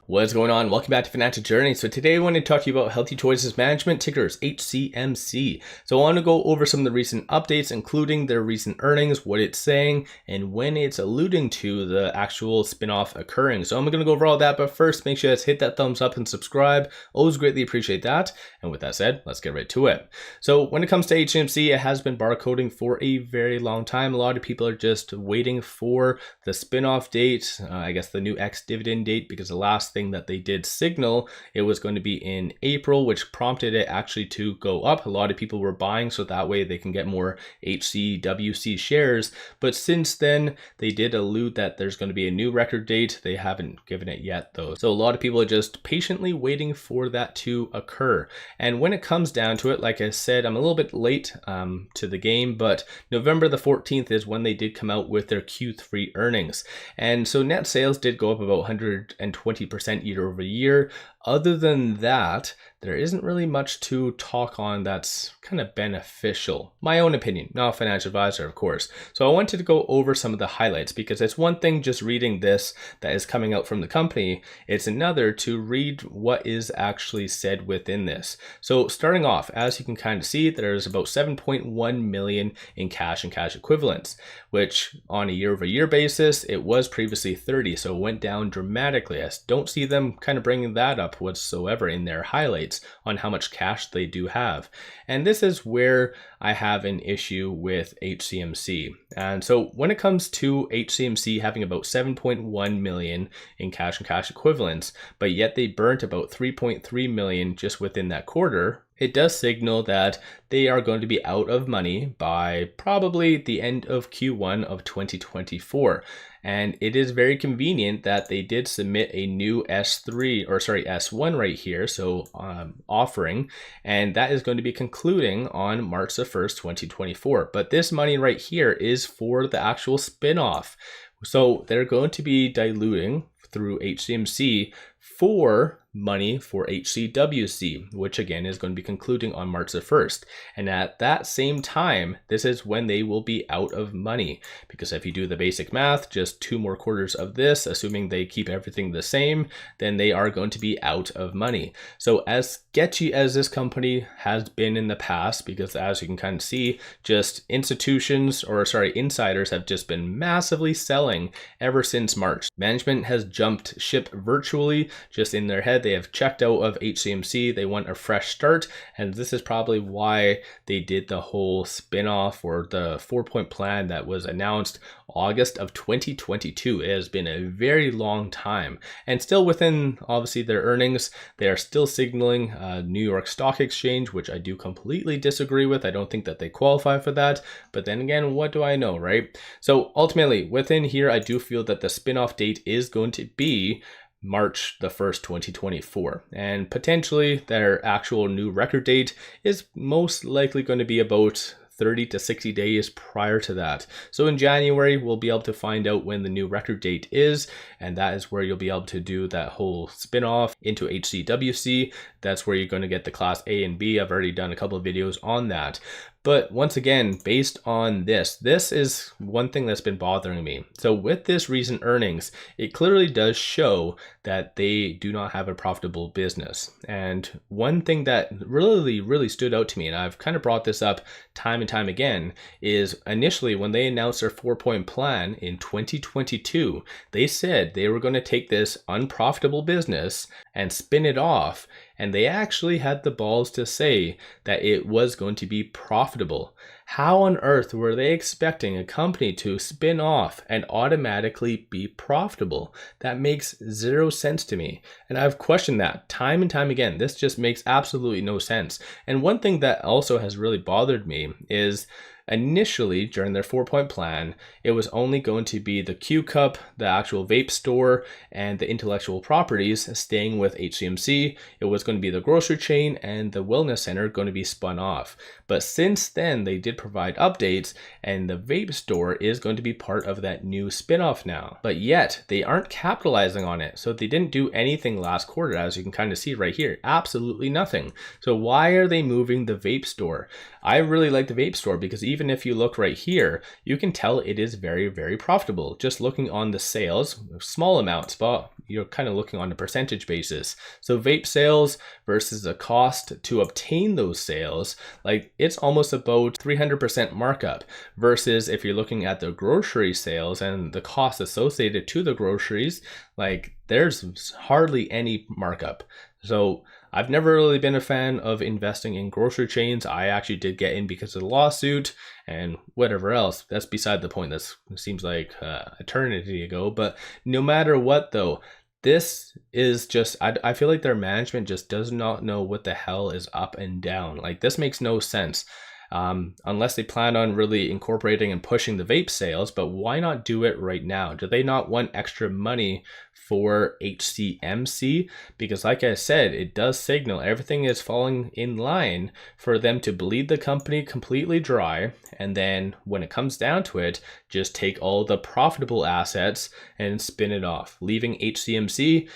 What's going on? Welcome back to Financial Journey. So today I want to talk to you about Healthier Choices Management, tickers HCMC. So I want to go over some of the recent updates, including their recent earnings, what it's saying, and when it's alluding to the actual spinoff occurring. So I'm going to go over all that, but first make sure to hit that thumbs up and subscribe. Always greatly appreciate that. And with that said, let's get right to it. So when it comes to HCMC, it has been barcoding for a very long time. A lot of people are just waiting for the spinoff date, I guess the new ex-dividend date, because the last thing that they did signal it was going to be in April, which prompted it actually to go up. A lot of people were buying so that way they can get more HCWC shares, but since then they did allude that there's going to be a new record date. They haven't given it yet though, so a lot of people are just patiently waiting for that to occur. And when it comes down to it, like I said, I'm a little bit late to the game, but November the 14th is when they did come out with their Q3 earnings, and so net sales did go up about 120% year over year. Other than that, there isn't really much to talk on that's kind of beneficial. My own opinion, not a financial advisor, of course. So I wanted to go over some of the highlights, because it's one thing just reading this that is coming out from the company. It's another to read what is actually said within this. So starting off, as you can kind of see, there's about 7.1 million in cash and cash equivalents, which on a year over year basis, it was previously 30. So it went down dramatically. I don't see them kind of bringing that up whatsoever in their highlights on how much cash they do have. And this is where I have an issue with HCMC. And so when it comes to HCMC having about 7.1 million in cash and cash equivalents, but yet they burnt about 3.3 million just within that quarter, it does signal that they are going to be out of money by probably the end of Q1 of 2024. And it is very convenient that they did submit a new S1 right here, so offering, and that is going to be concluding on March the 1st, 2024. But this money right here is for the actual spinoff. So they're going to be diluting through HCMC for money for HCWC, which again is going to be concluding on March the 1st. And at that same time, this is when they will be out of money, because if you do the basic math, just 2 more quarters of this, assuming they keep everything the same, then they are going to be out of money. So as sketchy as this company has been in the past, because as you can kind of see, just insiders have just been massively selling ever since March. Management has jumped ship virtually just in their head. They have checked out of HCMC. They want a fresh start, and this is probably why they did the whole spinoff or the 4-point plan that was announced August of 2022. It has been a very long time, and still within obviously their earnings, they are still signaling New York Stock Exchange, which I do completely disagree with. I don't think that they qualify for that, but then again, what do I know, right? So ultimately within here, I do feel that the spinoff date is going to be March the 1st, 2024. And potentially their actual new record date is most likely going to be about 30 to 60 days prior to that. So in January, we'll be able to find out when the new record date is, and that is where you'll be able to do that whole spinoff into HCWC. That's where you're going to get the class A and B. I've already done a couple of videos on that. But once again, based on this is one thing that's been bothering me. So with this recent earnings, it clearly does show that they do not have a profitable business. And one thing that really stood out to me, and I've kind of brought this up time and time again, is initially when they announced their 4-point plan in 2022, they said they were going to take this unprofitable business and spin it off. And they actually had the balls to say that it was going to be profitable. How on earth were they expecting a company to spin off and automatically be profitable? That makes zero sense to me. And I've questioned that time and time again. This just makes absolutely no sense. And one thing that also has really bothered me is initially during their 4-point plan, it was only going to be the qcup, the actual vape store, and the intellectual properties staying with HCMC. It was going to be the grocery chain and the wellness center going to be spun off. But since then, they did provide updates, and the vape store is going to be part of that new spinoff now. But yet, they aren't capitalizing on it. So they didn't do anything last quarter, as you can kind of see right here. Absolutely nothing. So why are they moving the vape store? I really like the vape store because even even if you look right here, you can tell it is very, very profitable. Just looking on the sales, small amounts, but you're kind of looking on a percentage basis. So vape sales versus the cost to obtain those sales, like it's almost about 300% markup, versus if you're looking at the grocery sales and the cost associated to the groceries, like there's hardly any markup. So I've never really been a fan of investing in grocery chains. I actually did get in because of the lawsuit and whatever else. That's beside the point. That seems like eternity ago. But no matter what though, this is just, I feel like their management just does not know what the hell is up and down. Like this makes no sense. Unless they plan on really incorporating and pushing the vape sales, but why not do it right now? Do they not want extra money for HCMC? Because like I said, it does signal everything is falling in line for them to bleed the company completely dry, and then when it comes down to it, just take all the profitable assets and spin it off, leaving HCMC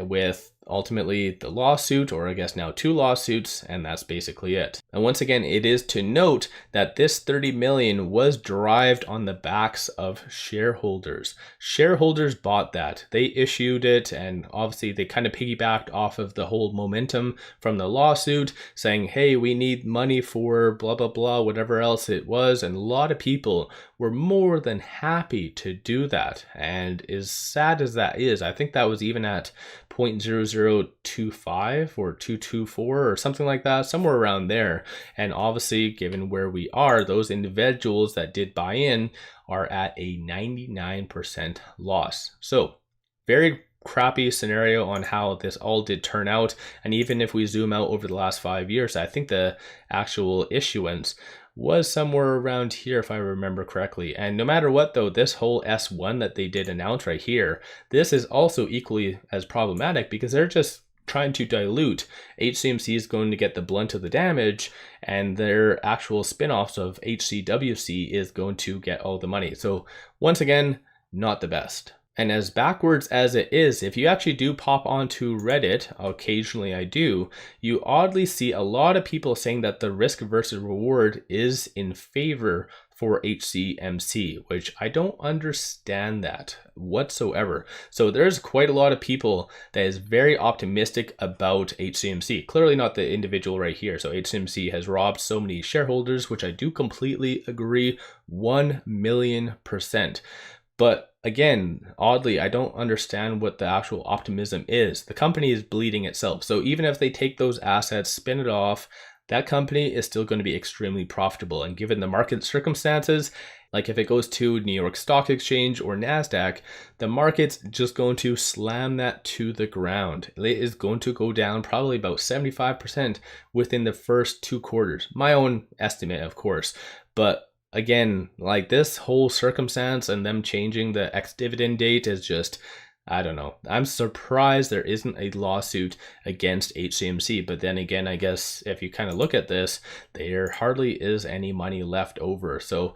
with ultimately the lawsuit, or I guess now 2 lawsuits, and that's basically it. And once again, it is to note that this 30 million was derived on the backs of shareholders. Shareholders bought that. They issued it, and obviously they kind of piggybacked off of the whole momentum from the lawsuit, saying, hey, we need money for blah, blah, blah, whatever else it was. And a lot of people were more than happy to do that. And as sad as that is, I think that was even at 0.0025 or 224 or something like that, somewhere around there. And obviously, given where we are, those individuals that did buy in are at a 99% loss. So very crappy scenario on how this all did turn out. And even if we zoom out over the last 5 years, I think the actual issuance was somewhere around here, if I remember correctly. And no matter what though, this whole S1 that they did announce right here, this is also equally as problematic because they're just trying to dilute. HCMC is going to get the blunt of the damage, and their actual spin-offs of HCWC is going to get all the money. So once again, not the best. And as backwards as it is, if you actually do pop onto Reddit, occasionally I do, you oddly see a lot of people saying that the risk versus reward is in favor for HCMC, which I don't understand that whatsoever. So there's quite a lot of people that is very optimistic about HCMC. Clearly not the individual right here. So HCMC has robbed so many shareholders, which I do completely agree 1,000,000%. But again, oddly, I don't understand what the actual optimism is. The company is bleeding itself. So even if they take those assets, spin it off, that company is still going to be extremely profitable. And given the market circumstances, like if it goes to New York Stock Exchange or NASDAQ, the market's just going to slam that to the ground. It is going to go down probably about 75% within the first 2 quarters. My own estimate, of course. But again, like this whole circumstance and them changing the ex-dividend date is just, I don't know. I'm surprised there isn't a lawsuit against HCMC. But then again, I guess if you kind of look at this, there hardly is any money left over. So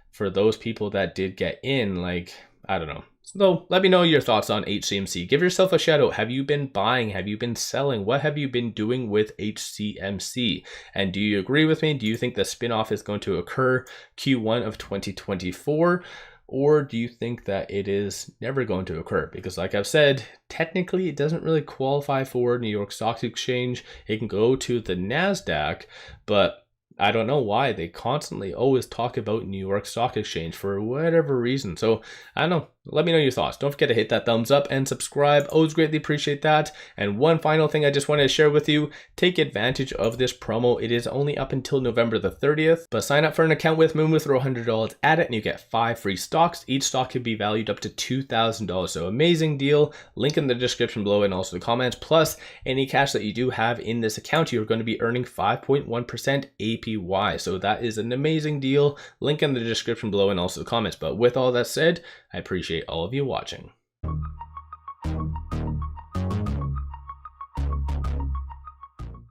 for those people that did get in, like, I don't know. So let me know your thoughts on HCMC. Give yourself a shout out. Have you been buying? Have you been selling? What have you been doing with HCMC? And do you agree with me? Do you think the spinoff is going to occur Q1 of 2024? Or do you think that it is never going to occur? Because like I've said, technically it doesn't really qualify for New York Stock Exchange. It can go to the NASDAQ, but I don't know why they constantly always talk about New York Stock Exchange for whatever reason. So I don't know. Let me know your thoughts. Don't forget to hit that thumbs up and subscribe. Always greatly appreciate that. And one final thing I just wanted to share with you, take advantage of this promo. It is only up until November the 30th, but sign up for an account with Moon, throw $100 at it and you get 5 free stocks. Each stock could be valued up to $2,000. So amazing deal. Link in the description below and also the comments. Plus any cash that you do have in this account, you're going to be earning 5.1% APY. So that is an amazing deal. Link in the description below and also the comments. But with all that said, I appreciate all of you watching.